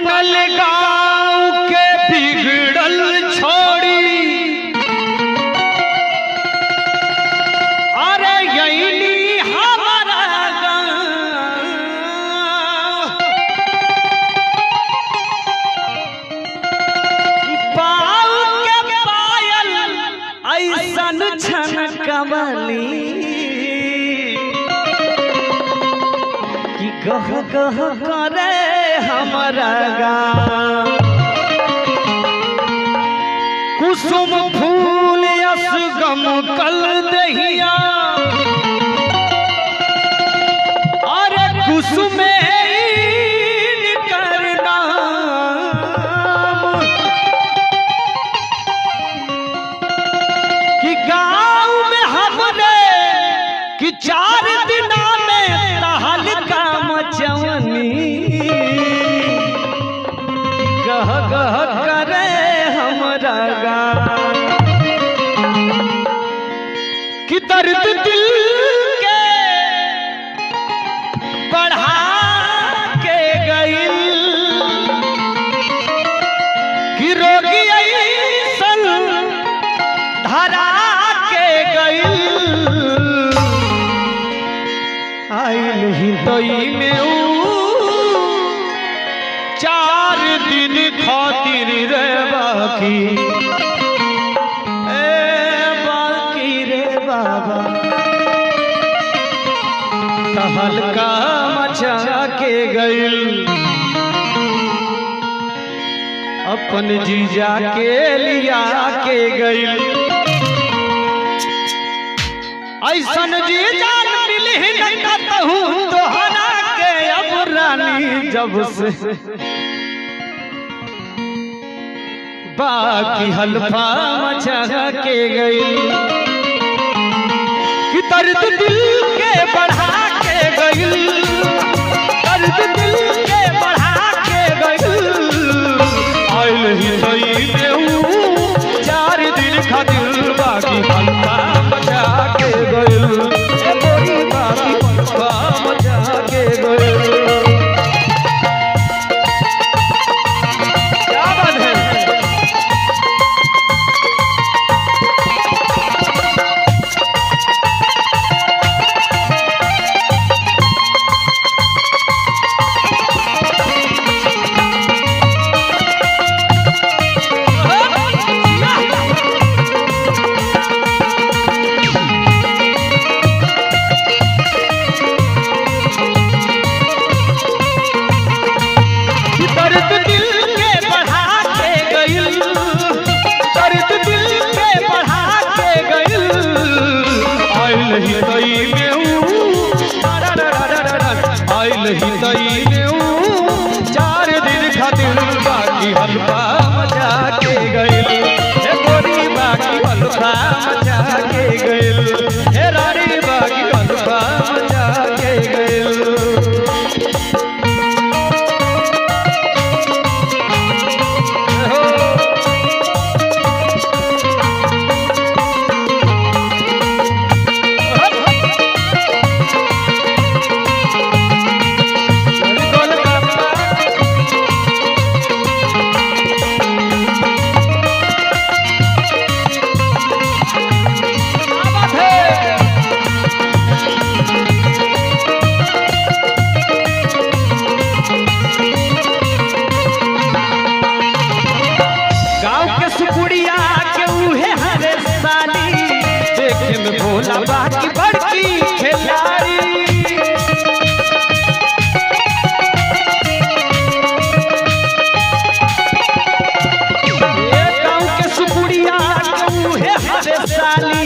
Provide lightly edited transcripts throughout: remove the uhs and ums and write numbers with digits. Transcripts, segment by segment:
बनल गाँव के बिगड़ल छोड़ी, अरे यही हमारा गाँव पाँव के पायल ऐसन छन कमली गह गह करे हमारा गाँव। कुसुम फूल यस गम कल दहिया, अरे कुसुम करना कि गाँव में हमरे कि 4 दिना में तहलका मचवनी गह गह करे हमरा गाँव कि दर्द दिल के बढ़ा के गइल कि रोगी ऐसन धरा के गइल। आइल हितई में 4 दिन खातिर रे बाकी, बाकी रे बाबा तहलका मचा के गइल। अपन जीजा के लिया के गइल। ऐसन जीजा मिली न कहूँ तोहरा के अब रानी जब से बाकी हल्फा मचा के गई कि दर्द दिल के बढ़ा के गई, दर्द दिल के बढ़ा के गई। आइल ही सही में 4 दिन खातिर बाकी हल्फा मचा के गई, बाकी हल्फा मचा के गई। आइल हितई में 4 दिन खातिर बाकी हल्फा मचा के गइल, हे गोरी बाकी हल्फा मचा के गइल, हे रानी बाकी हल्फा मचा के गइल। भोला बाकी बड़की खिलाड़ी, गाँव के सुपुड़िया है हरे साली,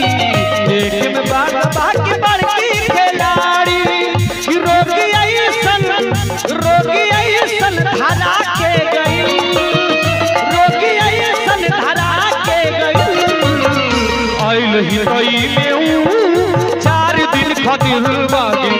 देखे में बाकी बड़की खिलाड़ी। रोगी ऐसन धरा के गई, रोगी ऐसन धरा के गई। आइल ही में 4 दिन खातिर बाकी